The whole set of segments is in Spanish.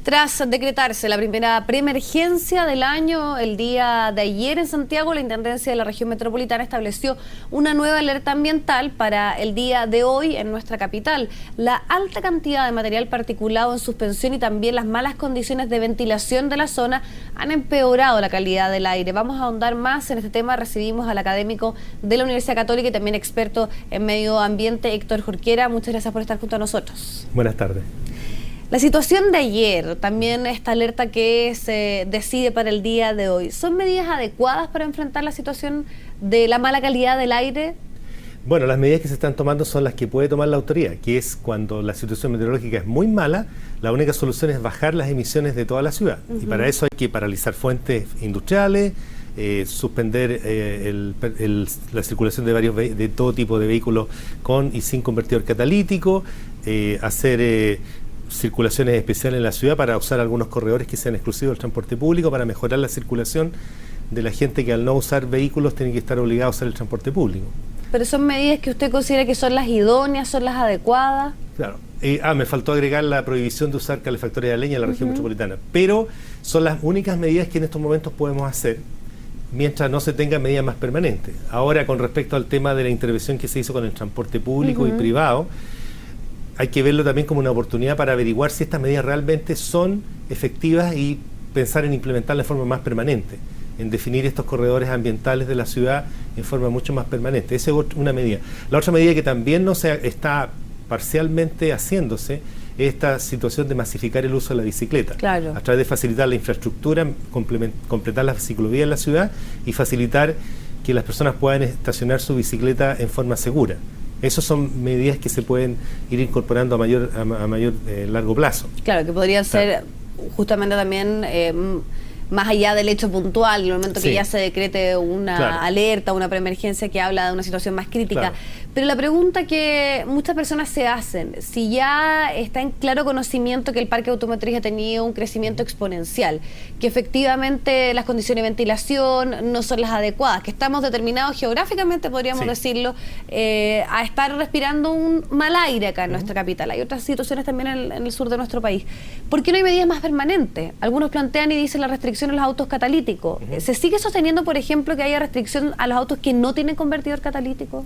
Tras decretarse la primera preemergencia del año, el día de ayer en Santiago, la Intendencia de la Región Metropolitana estableció una nueva alerta ambiental para el día de hoy en nuestra capital. La alta cantidad de material particulado en suspensión y también las malas condiciones de ventilación de la zona han empeorado la calidad del aire. Vamos a ahondar más en este tema. Recibimos al académico de la Universidad Católica y también experto en medio ambiente, Héctor Jorquera. Muchas gracias por estar junto a nosotros. Buenas tardes. La situación de ayer, también esta alerta que se decide para el día de hoy, ¿son medidas adecuadas para enfrentar la situación de la mala calidad del aire? Bueno, las medidas que se están tomando son las que puede tomar la autoridad, que es cuando la situación meteorológica es muy mala, la única solución es bajar las emisiones de toda la ciudad. Y para eso hay que paralizar fuentes industriales, suspender la circulación de todo tipo de vehículos con y sin convertidor catalítico, hacer circulaciones especiales en la ciudad para usar algunos corredores que sean exclusivos del transporte público para mejorar la circulación de la gente que al no usar vehículos tiene que estar obligada a usar el transporte público. ¿Pero son medidas que usted considera que son las idóneas, son las adecuadas? Claro. Me faltó agregar la prohibición de usar calefactores de leña en la región metropolitana, pero son las únicas medidas que en estos momentos podemos hacer mientras no se tengan medidas más permanentes. Ahora, con respecto al tema de la intervención que se hizo con el transporte público y privado, hay que verlo también como una oportunidad para averiguar si estas medidas realmente son efectivas y pensar en implementarlas de forma más permanente, en definir estos corredores ambientales de la ciudad en forma mucho más permanente. Esa es una medida. La otra medida que también no se está parcialmente haciéndose es esta situación de masificar el uso de la bicicleta, a través de facilitar la infraestructura, completar las ciclovías en la ciudad y facilitar que las personas puedan estacionar su bicicleta en forma segura. Esas son medidas que se pueden ir incorporando a mayor largo plazo. Claro, que podrían ser justamente también más allá del hecho puntual, en el momento que ya se decrete una alerta, una preemergencia que habla de una situación más crítica. Pero la pregunta que muchas personas se hacen, si ya está en claro conocimiento que el parque automotriz ha tenido un crecimiento exponencial, que efectivamente las condiciones de ventilación no son las adecuadas, que estamos determinados geográficamente, podríamos decirlo, a estar respirando un mal aire acá en nuestra capital. Hay otras situaciones también en el sur de nuestro país. ¿Por qué no hay medidas más permanentes? Algunos plantean y dicen la restricción a los autos catalíticos. ¿Se sigue sosteniendo, por ejemplo, que haya restricción a los autos que no tienen convertidor catalítico?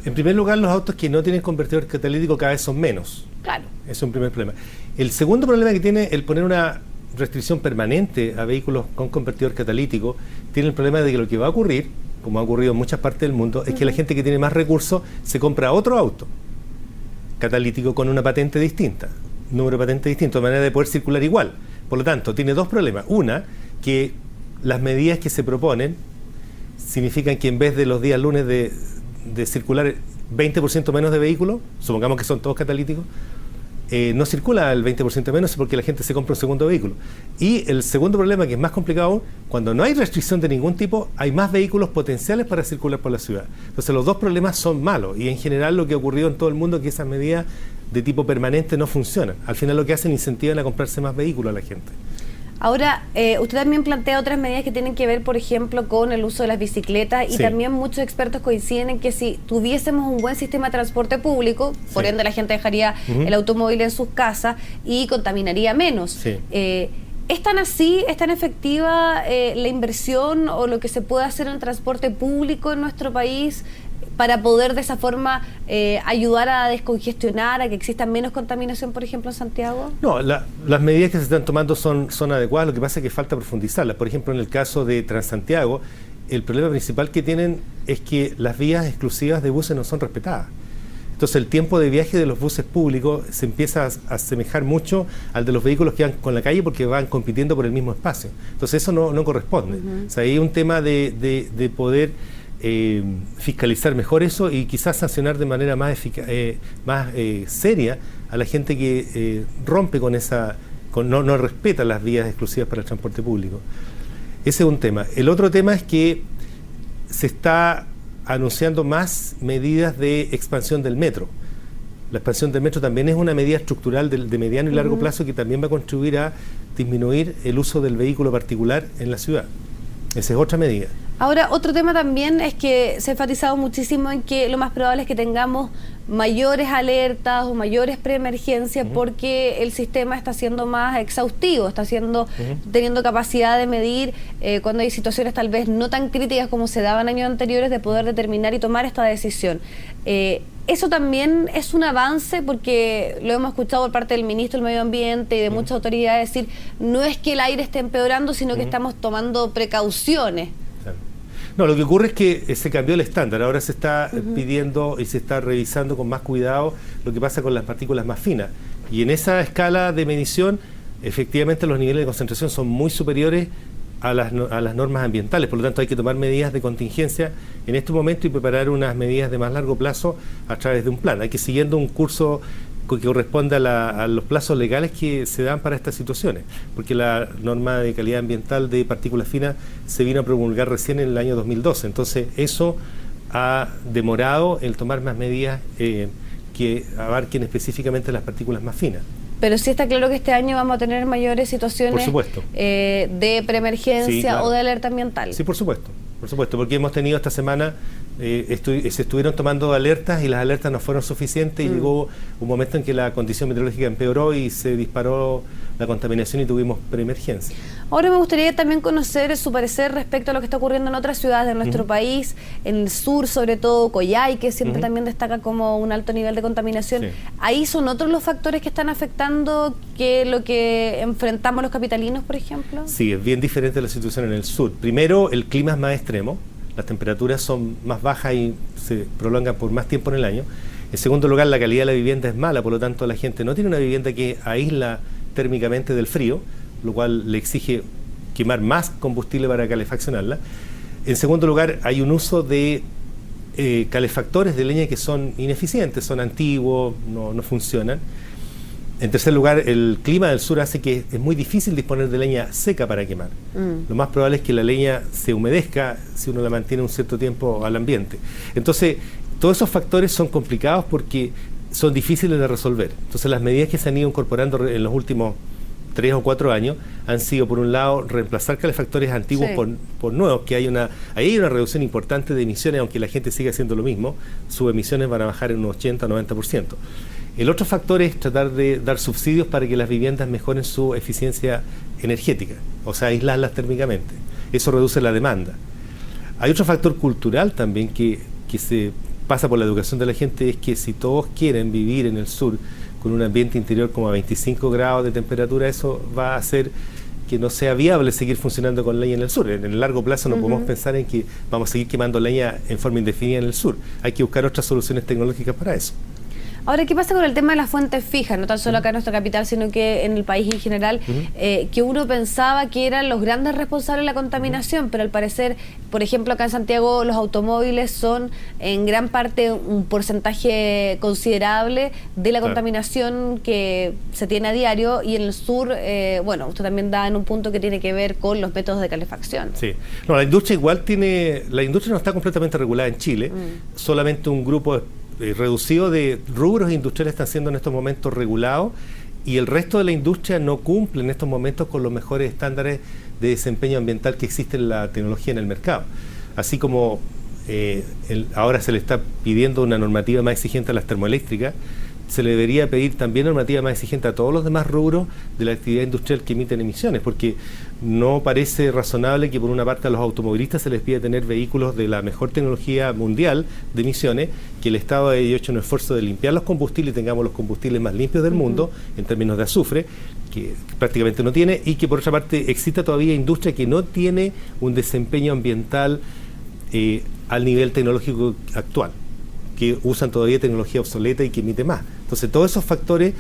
En primer lugar, los autos que no tienen convertidor catalítico cada vez son menos. Claro. Es un primer problema. El segundo problema que tiene el poner una restricción permanente a vehículos con convertidor catalítico, tiene el problema de que lo que va a ocurrir, como ha ocurrido en muchas partes del mundo, es que la gente que tiene más recursos se compra otro auto catalítico con una patente distinta, número de patente distinto, de manera de poder circular igual. Por lo tanto, tiene dos problemas. Una, que las medidas que se proponen significan que en vez de los días lunes de circular 20% menos de vehículos, supongamos que son todos catalíticos, no circula el 20% menos porque la gente se compra un segundo vehículo. Y el segundo problema, que es más complicado aún, cuando no hay restricción de ningún tipo, hay más vehículos potenciales para circular por la ciudad. Entonces los dos problemas son malos y en general lo que ha ocurrido en todo el mundo es que esas medidas de tipo permanente no funcionan. Al final lo que hacen es incentivan a comprarse más vehículos a la gente. Ahora, usted también plantea otras medidas que tienen que ver, por ejemplo, con el uso de las bicicletas y también muchos expertos coinciden en que si tuviésemos un buen sistema de transporte público, por ende la gente dejaría el automóvil en sus casas y contaminaría menos. ¿Es tan así, es tan efectiva la inversión o lo que se puede hacer en el transporte público en nuestro país para poder de esa forma ayudar a descongestionar, a que exista menos contaminación, por ejemplo, en Santiago? No, las medidas que se están tomando son adecuadas, lo que pasa es que falta profundizarlas. Por ejemplo, en el caso de Transantiago, el problema principal que tienen es que las vías exclusivas de buses no son respetadas. Entonces el tiempo de viaje de los buses públicos se empieza a asemejar mucho al de los vehículos que van con la calle porque van compitiendo por el mismo espacio. Entonces eso no corresponde. O sea, hay un tema de poder fiscalizar mejor eso y quizás sancionar de manera más seria a la gente que rompe con no respeta las vías exclusivas para el transporte público. Ese es un tema. El otro tema es que se está anunciando más medidas de expansión del metro. La expansión del metro también es una medida estructural de mediano y largo plazo que también va a contribuir a disminuir el uso del vehículo particular en la ciudad. Esa es otra medida. Ahora, otro tema también es que se ha enfatizado muchísimo en que lo más probable es que tengamos mayores alertas o mayores preemergencias porque el sistema está siendo más exhaustivo, está teniendo capacidad de medir cuando hay situaciones tal vez no tan críticas como se daban años anteriores, de poder determinar y tomar esta decisión. Eso también es un avance porque lo hemos escuchado por parte del ministro del Medio Ambiente y de muchas autoridades decir, no es que el aire esté empeorando, sino que estamos tomando precauciones. No, lo que ocurre es que se cambió el estándar, ahora se está pidiendo y se está revisando con más cuidado lo que pasa con las partículas más finas. Y en esa escala de medición, efectivamente los niveles de concentración son muy superiores a las normas ambientales, por lo tanto hay que tomar medidas de contingencia en este momento y preparar unas medidas de más largo plazo a través de un plan. Hay que siguiendo un curso que corresponde a los plazos legales que se dan para estas situaciones, porque la norma de calidad ambiental de partículas finas se vino a promulgar recién en el año 2012, entonces eso ha demorado el tomar más medidas que abarquen específicamente las partículas más finas. Pero sí está claro que este año vamos a tener mayores situaciones por supuesto. De preemergencia, sí, claro, o de alerta ambiental. Sí, por supuesto, porque hemos tenido esta semana, se estuvieron tomando alertas y las alertas no fueron suficientes y llegó un momento en que la condición meteorológica empeoró y se disparó la contaminación y tuvimos preemergencia. Ahora me gustaría también conocer su parecer respecto a lo que está ocurriendo en otras ciudades de nuestro país, en el sur sobre todo, Coyhaique siempre también destaca como un alto nivel de contaminación. Sí. ¿Ahí son otros los factores que están afectando que lo que enfrentamos los capitalinos, por ejemplo? Sí, es bien diferente la situación en el sur. Primero, el clima es más extremo, las temperaturas son más bajas y se prolongan por más tiempo en el año. En segundo lugar, la calidad de la vivienda es mala, por lo tanto la gente no tiene una vivienda que aísla térmicamente del frío, lo cual le exige quemar más combustible para calefaccionarla. En segundo lugar, hay un uso de calefactores de leña que son ineficientes, son antiguos, no funcionan. En tercer lugar, el clima del sur hace que es muy difícil disponer de leña seca para quemar. Lo más probable es que la leña se humedezca si uno la mantiene un cierto tiempo al ambiente. Entonces, todos esos factores son complicados porque son difíciles de resolver. Entonces, las medidas que se han ido incorporando en los últimos 3 o 4 años han sido, por un lado, reemplazar calefactores antiguos por nuevos, que hay una reducción importante de emisiones, aunque la gente siga haciendo lo mismo, sus emisiones van a bajar en un 80-90%. El otro factor es tratar de dar subsidios para que las viviendas mejoren su eficiencia energética, o sea, aislarlas térmicamente. Eso reduce la demanda. Hay otro factor cultural también que se pasa por la educación de la gente, es que si todos quieren vivir en el sur con un ambiente interior como a 25 grados de temperatura, eso va a hacer que no sea viable seguir funcionando con leña en el sur. En el largo plazo no podemos pensar en que vamos a seguir quemando leña en forma indefinida en el sur. Hay que buscar otras soluciones tecnológicas para eso. Ahora, ¿qué pasa con el tema de las fuentes fijas? No tan solo acá en nuestra capital, sino que en el país en general, que uno pensaba que eran los grandes responsables de la contaminación, pero al parecer, por ejemplo, acá en Santiago los automóviles son en gran parte un porcentaje considerable de la contaminación que se tiene a diario, y en el sur, bueno, usted también da en un punto que tiene que ver con los métodos de calefacción. Sí, no, la industria la industria no está completamente regulada en Chile, solamente un grupo reducido de rubros industriales están siendo en estos momentos regulados y el resto de la industria no cumple en estos momentos con los mejores estándares de desempeño ambiental que existe en la tecnología en el mercado. Así como ahora se le está pidiendo una normativa más exigente a las termoeléctricas, se le debería pedir también normativa más exigente a todos los demás rubros de la actividad industrial que emiten emisiones, porque no parece razonable que por una parte a los automovilistas se les pida tener vehículos de la mejor tecnología mundial de emisiones, que el Estado haya hecho un esfuerzo de limpiar los combustibles y tengamos los combustibles más limpios del mundo en términos de azufre, que prácticamente no tiene, y que por otra parte exista todavía industria que no tiene un desempeño ambiental al nivel tecnológico actual, que usan todavía tecnología obsoleta y que emite más. Entonces todos esos factores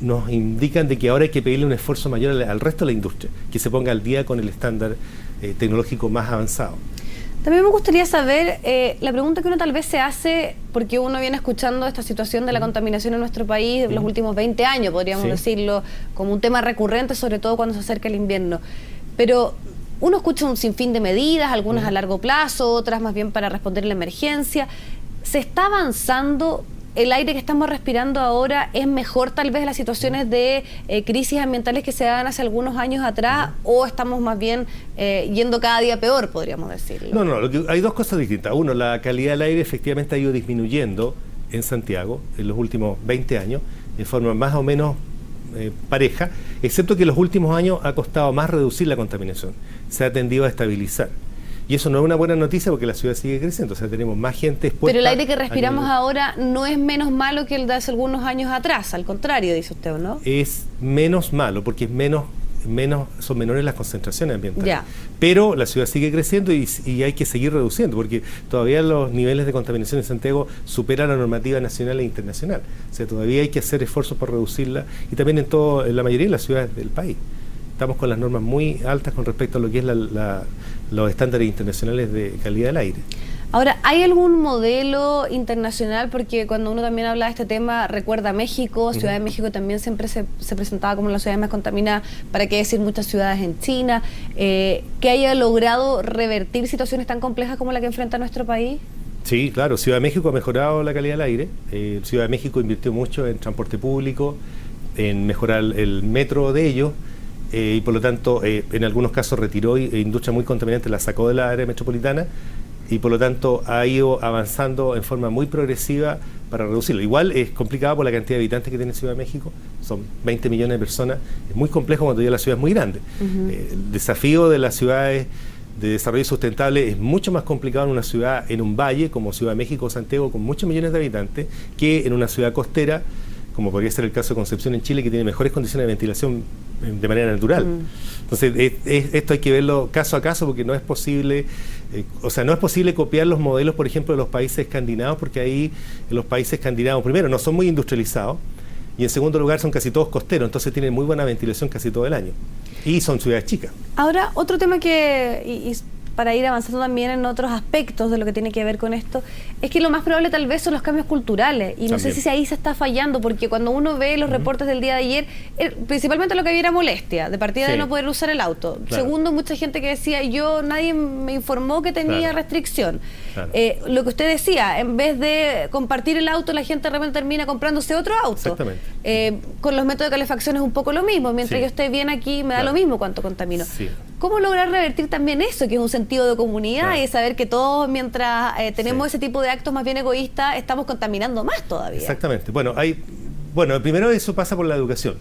nos indican de que ahora hay que pedirle un esfuerzo mayor al resto de la industria, que se ponga al día con el estándar tecnológico más avanzado. También me gustaría saber, la pregunta que uno tal vez se hace, porque uno viene escuchando esta situación de la contaminación en nuestro país en los últimos 20 años, podríamos decirlo, como un tema recurrente, sobre todo cuando se acerca el invierno. Pero uno escucha un sinfín de medidas, algunas a largo plazo, otras más bien para responder a la emergencia. ¿Se está avanzando el aire que estamos respirando ahora es mejor tal vez las situaciones de crisis ambientales que se daban hace algunos años atrás, o estamos más bien yendo cada día peor, podríamos decirlo? No, hay dos cosas distintas. Uno, la calidad del aire efectivamente ha ido disminuyendo en Santiago en los últimos 20 años, de forma más o menos pareja, excepto que en los últimos años ha costado más reducir la contaminación, se ha tendido a estabilizar. Y eso no es una buena noticia porque la ciudad sigue creciendo, o sea, tenemos más gente expuesta. Pero el aire que respiramos ahora no es menos malo que el de hace algunos años atrás, al contrario, dice usted, ¿o no? Es menos malo porque es son menores las concentraciones ambientales. Ya. Pero la ciudad sigue creciendo y hay que seguir reduciendo porque todavía los niveles de contaminación en Santiago superan la normativa nacional e internacional. O sea, todavía hay que hacer esfuerzos por reducirla y también en la mayoría de las ciudades del país. Estamos con las normas muy altas con respecto a lo que es los estándares internacionales de calidad del aire. Ahora, ¿hay algún modelo internacional? Porque cuando uno también habla de este tema, recuerda México, Ciudad de México también siempre se presentaba como la ciudad más contaminada, para qué decir muchas ciudades en China, que haya logrado revertir situaciones tan complejas como la que enfrenta nuestro país. Sí, claro, Ciudad de México ha mejorado la calidad del aire, Ciudad de México invirtió mucho en transporte público, en mejorar el metro de ellos, y por lo tanto en algunos casos retiró industria muy contaminante, la sacó de la área metropolitana, y por lo tanto ha ido avanzando en forma muy progresiva para reducirlo. Igual es complicado por la cantidad de habitantes que tiene Ciudad de México, son 20 millones de personas, es muy complejo cuando ya la ciudad es muy grande. El desafío de las ciudades de desarrollo sustentable es mucho más complicado en una ciudad, en un valle como Ciudad de México o Santiago, con muchos millones de habitantes, que en una ciudad costera, como podría ser el caso de Concepción en Chile, que tiene mejores condiciones de ventilación de manera natural. Entonces, esto hay que verlo caso a caso porque no es posible, no es posible copiar los modelos, por ejemplo, de los países escandinavos, porque ahí en los países escandinavos, primero, no son muy industrializados, y en segundo lugar son casi todos costeros, entonces tienen muy buena ventilación casi todo el año. Y son ciudades chicas. Ahora, otro tema que... para ir avanzando también en otros aspectos de lo que tiene que ver con esto, es que lo más probable tal vez son los cambios culturales, y no sé si ahí se está fallando, porque cuando uno ve los reportes del día de ayer, principalmente lo que había era molestia, de partida de no poder usar el auto. Claro. Segundo, mucha gente que decía, nadie me informó que tenía restricción. Claro. Lo que usted decía, en vez de compartir el auto, la gente realmente termina comprándose otro auto. Exactamente. Con los métodos de calefacción es un poco lo mismo, mientras yo esté bien aquí me da lo mismo cuánto contamino. Sí. ¿Cómo lograr revertir también eso, que es un sentido de comunidad, y saber que todos, mientras tenemos ese tipo de actos más bien egoístas, estamos contaminando más todavía? Exactamente. Bueno, primero eso pasa por la educación.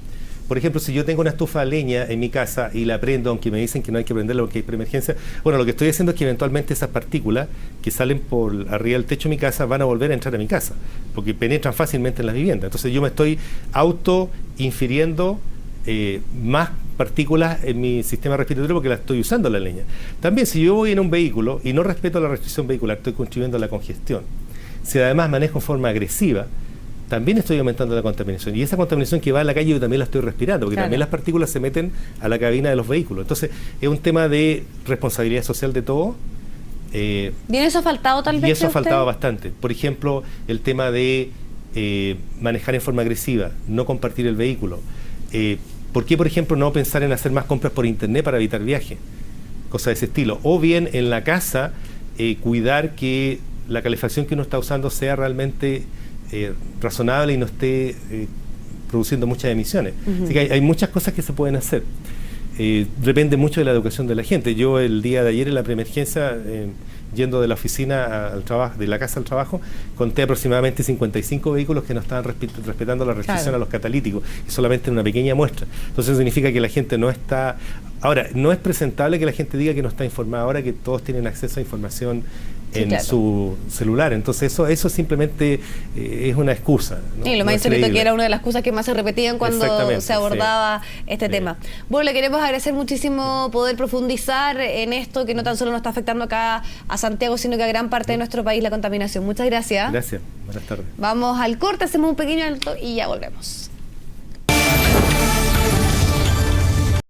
Por ejemplo, si yo tengo una estufa de leña en mi casa y la prendo, aunque me dicen que no hay que prenderla porque hay preemergencia, bueno, lo que estoy haciendo es que eventualmente esas partículas que salen por arriba del techo de mi casa van a volver a entrar a mi casa, porque penetran fácilmente en las viviendas. Entonces yo me estoy infiriendo más partículas en mi sistema respiratorio porque la estoy usando la leña. También, si yo voy en un vehículo y no respeto la restricción vehicular, estoy contribuyendo a la congestión. Si además manejo en forma agresiva, también estoy aumentando la contaminación. Y esa contaminación que va a la calle yo también la estoy respirando, porque también las partículas se meten a la cabina de los vehículos. Entonces, es un tema de responsabilidad social de todo. ¿Y eso ha faltado tal vez? Y eso ha faltado bastante. Por ejemplo, el tema de manejar en forma agresiva, no compartir el vehículo. ¿Por qué, por ejemplo, no pensar en hacer más compras por internet para evitar viajes? Cosas de ese estilo. O bien, en la casa, cuidar que la calefacción que uno está usando sea realmente razonable y no esté produciendo muchas emisiones. Así que hay muchas cosas que se pueden hacer. Depende mucho de la educación de la gente. Yo el día de ayer en la preemergencia, yendo de la oficina al trabajo, de la casa al trabajo, conté aproximadamente 55 vehículos que no estaban respetando la restricción a los catalíticos, y solamente en una pequeña muestra. Entonces eso significa que la gente no está... Ahora, no es presentable que la gente diga que no está informada, ahora que todos tienen acceso a información en su celular. Entonces eso simplemente es una excusa, ¿no? Sí, lo más insólito que era una de las excusas que más se repetían cuando se abordaba este tema. Bueno, le queremos agradecer muchísimo poder profundizar en esto que no tan solo nos está afectando acá a Santiago, sino que a gran parte de nuestro país, la contaminación. Muchas gracias. Gracias. Buenas tardes. Vamos al corte, hacemos un pequeño alto y ya volvemos.